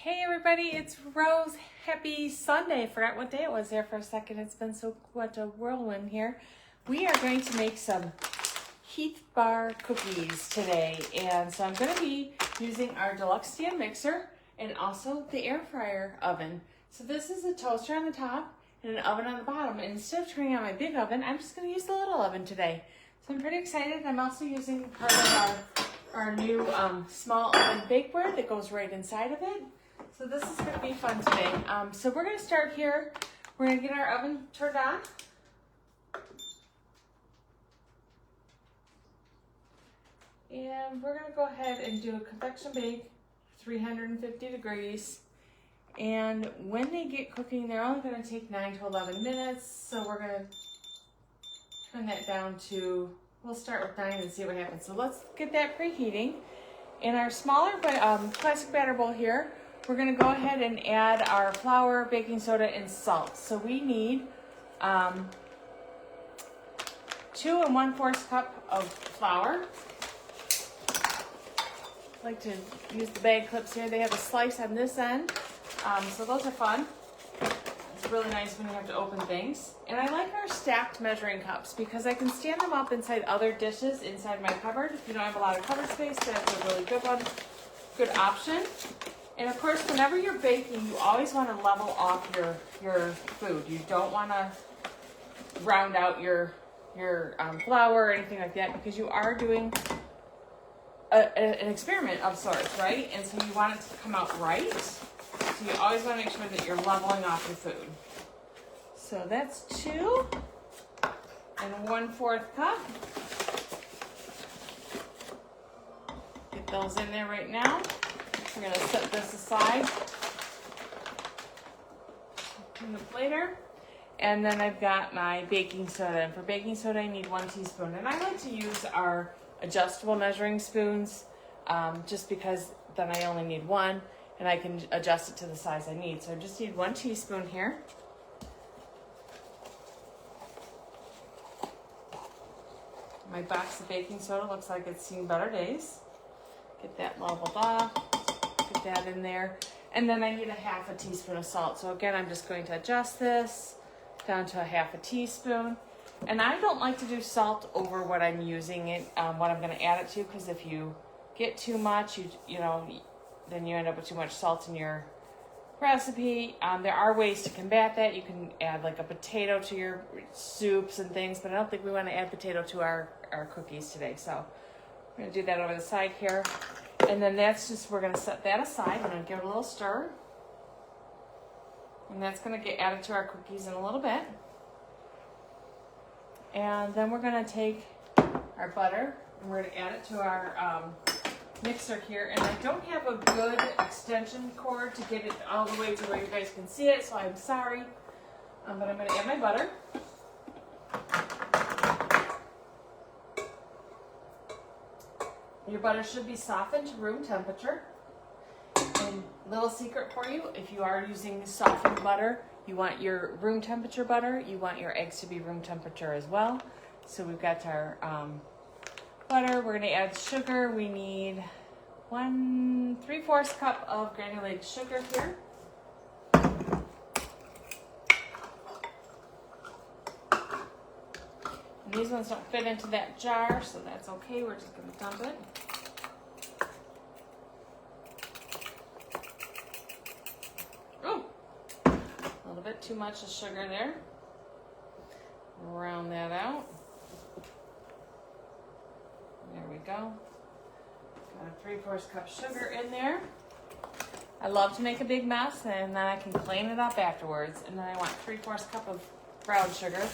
Hey everybody, it's Rose. Happy Sunday. Forgot what day it was there for a second. It's been what a whirlwind here. We are going to make some Heath bar cookies today. And so I'm going to be using our deluxe stand mixer and also the air fryer oven. So this is a toaster on the top and an oven on the bottom. And instead of turning on my big oven, I'm just going to use the little oven today. So I'm pretty excited. I'm also using part of our new small oven bakeware that goes right inside of it. So this is going to be fun today. So we're going to start here. We're going to get our oven turned on. And we're going to go ahead and do a convection bake, 350 degrees. And when they get cooking, they're only going to take 9 to 11 minutes. So we're going to turn that down to, we'll start with 9 and see what happens. So let's get that preheating. In our smaller plastic batter bowl here, we're going to go ahead and add our flour, baking soda, and salt. So we need 2 1/4 cup of flour. I like to use the bag clips here. They have a slice on this end, so those are fun. It's really nice when you have to open things. And I like our stacked measuring cups because I can stand them up inside other dishes inside my cupboard. If you don't have a lot of cupboard space, that's a really good one, good option. And of course, whenever you're baking, you always want to level off your food. You don't want to round out your flour or anything like that because you are doing an experiment of sorts, right? And so you want it to come out right. So you always want to make sure that you're leveling off your food. So that's 2 1/4 cup. Get those in there right now. We're going to set this aside in the plater. And then I've got my baking soda. And for baking soda, I need 1 teaspoon. And I like to use our adjustable measuring spoons just because then I only need 1 and I can adjust it to the size I need. So I just need 1 teaspoon here. My box of baking soda looks like it's seen better days. Get that leveled off. Get that in there. And then I need a 1/2 teaspoon of salt. So again, I'm just going to adjust this down to a 1/2 teaspoon. And I don't like to do salt over what I'm using it, what I'm going to add it to, because if you get too much, then you end up with too much salt in your recipe. There are ways to combat that. You can add like a potato to your soups and things, but I don't think we want to add potato to our cookies today. So we're going to do that over the side here. And then we're going to set that aside. I'm going to give it a little stir. And that's going to get added to our cookies in a little bit. And then we're going to take our butter and we're going to add it to our mixer here. And I don't have a good extension cord to get it all the way to where you guys can see it, so I'm sorry. But I'm going to add my butter. Your butter should be softened to room temperature. And little secret for you, if you are using softened butter, you want your room temperature butter, you want your eggs to be room temperature as well. So we've got our butter, we're going to add sugar. We need 1 3/4 cup of granulated sugar here. And these ones don't fit into that jar, so that's okay. We're just going to dump it. Oh, a little bit too much of sugar there. Round that out. There we go. Got a 3/4 cup sugar in there. I love to make a big mess and then I can clean it up afterwards. And then I want 3/4 cup of brown sugar.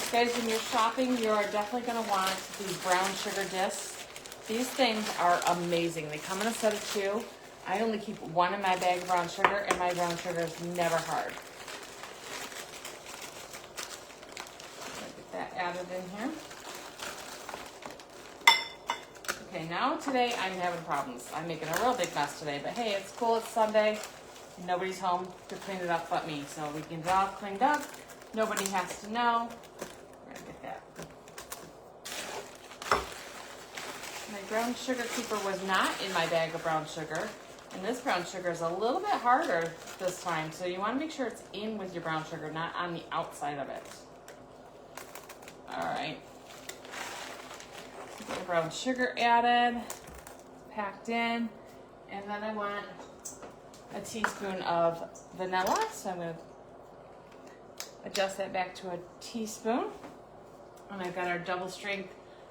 Guys, when you're shopping, you are definitely going to want these brown sugar discs. These things are amazing. They come in a set of 2. I only keep 1 in my bag of brown sugar, and my brown sugar is never hard. Get that added in here. Okay, now today I'm having problems. I'm making a real big mess today, but hey, it's cool. It's Sunday. Nobody's home to clean it up but me, so we can get it all cleaned up. Nobody has to know. We're gonna get that. My brown sugar keeper was not in my bag of brown sugar, And this brown sugar is a little bit harder this time, so you want to make sure it's in with your brown sugar, not on the outside of it. All right. Get the brown sugar added, packed in, and then I want a teaspoon of vanilla, so I'm going to adjust that back to a teaspoon. And I've got our double strength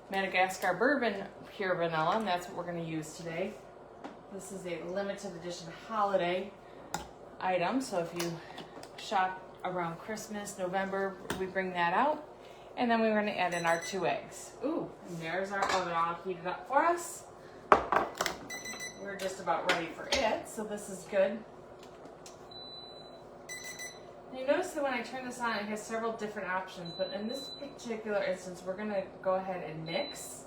Madagascar bourbon pure vanilla, and that's what we're going to use today. This is a limited edition holiday item, so if you shop around Christmas, November, we bring that out. And then we're going to add in our 2 eggs. Ooh, and there's our oven all heated up for us. We're just about ready for it, so this is good. Now you notice that when I turn this on, it has several different options, but in this particular instance, we're going to go ahead and mix,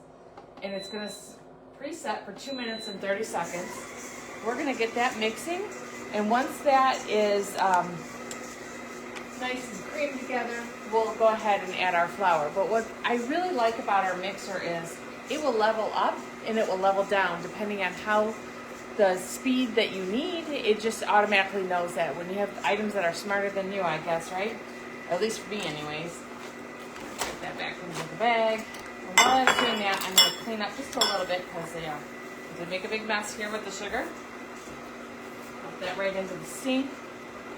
and it's going to preset for 2 minutes and 30 seconds. We're going to get that mixing, and once that is nice and creamed together, we'll go ahead and add our flour. But what I really like about our mixer is it will level up and it will level down depending on how the speed that you need. It just automatically knows that when you have items that are smarter than you, I guess, right? Or at least for me anyways. Put that back into the bag. And while I'm doing that, I'm going to clean up just a little bit because I did make a big mess here with the sugar. Put that right into the sink.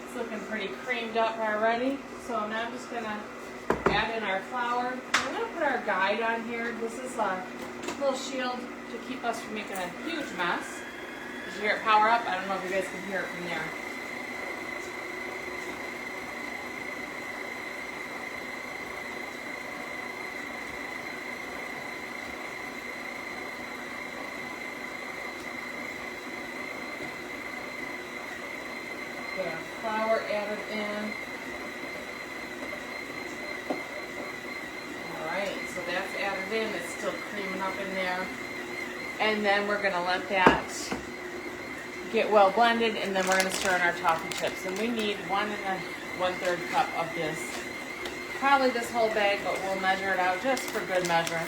It's looking pretty creamed up already. So now I'm just going to add in our flour. I'm going to put our guide on here. This is a little shield to keep us from making a huge mess. Did you hear it power up? I don't know if you guys can hear it from there. Get our flour added in. Alright, so that's added in. It's still creaming up in there. And then we're going to let that get well blended, and then we're going to stir in our toffee chips. And we need 1 1/3 cup of this. Probably this whole bag, but we'll measure it out just for good measure.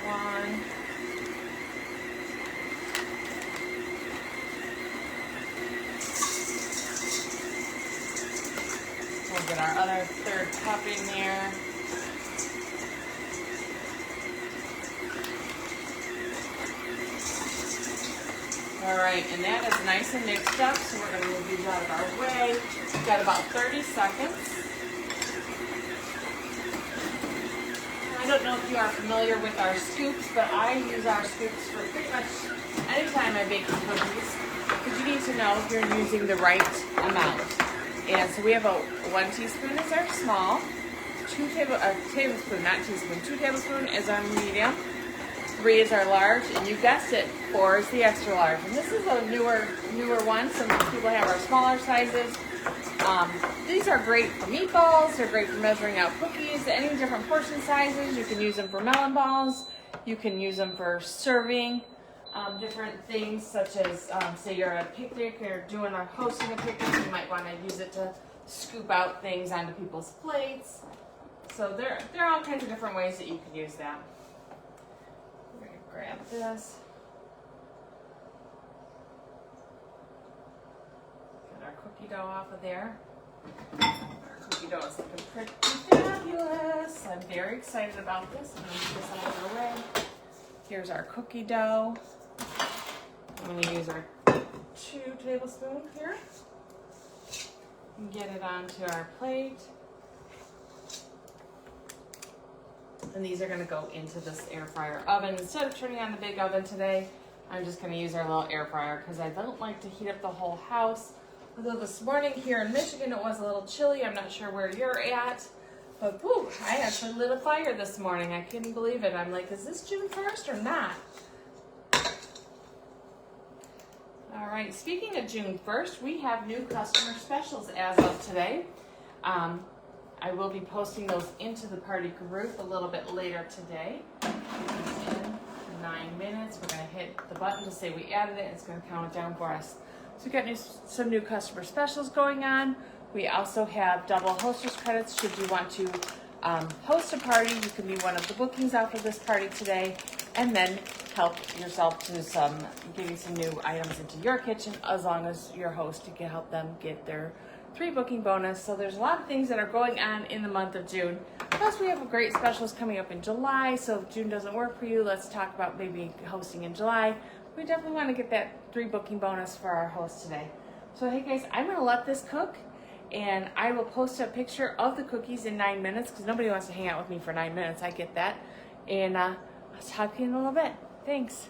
One. We'll get our other 1/3 cup in there. Alright, and that is nice and mixed up, so we're going to move these out of our way. We've got about 30 seconds. I don't know if you are familiar with our scoops, but I use our scoops for pretty much any time I bake cookies, because you need to know if you're using the right amount. And so we have 1 teaspoon is our small, 2 tablespoon, not teaspoon, 2 tablespoons is our medium, 3 is our large, and you guessed it, 4 is the extra large. And this is a newer one. Some people have our smaller sizes. These are great for meatballs. They're great for measuring out cookies, any different portion sizes. You can use them for melon balls. You can use them for serving different things, such as say you're at a picnic or hosting a picnic. You might want to use it to scoop out things onto people's plates. So there are all kinds of different ways that you can use that. We're going to grab this. Get our cookie dough off of there. Our cookie dough is looking pretty fabulous. I'm very excited about this. I'm going to put this out of the way. Here's our cookie dough. I'm going to use our 2 tablespoons here and get it onto our plate. And these are going to go into this air fryer oven. Instead of turning on the big oven today, I'm just going to use our little air fryer because I don't like to heat up the whole house. Although this morning here in Michigan it was a little chilly. I'm not sure where you're at. But whew, I actually lit a fire this morning. I couldn't believe it. I'm like, is this June 1st or not? All right, speaking of June 1st, we have new customer specials as of today. I will be posting those into the party group a little bit later today. In 9 minutes, we're going to hit the button to say we added it, and it's going to count it down for us. So we've got some new customer specials going on. We also have double hostess credits should you want to host a party. You can be one of the bookings out for this party today. and then help yourself to getting some new items into your kitchen, as long as your host, you can help them get their 3 booking bonus. So there's a lot of things that are going on in the month of June. Plus we have a great specials coming up in July. So if June doesn't work for you, let's talk about maybe hosting in July. We definitely want to get that 3 booking bonus for our host today. So hey guys, I'm gonna let this cook, and I will post a picture of the cookies in 9 minutes, because nobody wants to hang out with me for 9 minutes. I get that. And I'll talk to you in a little bit. Thanks.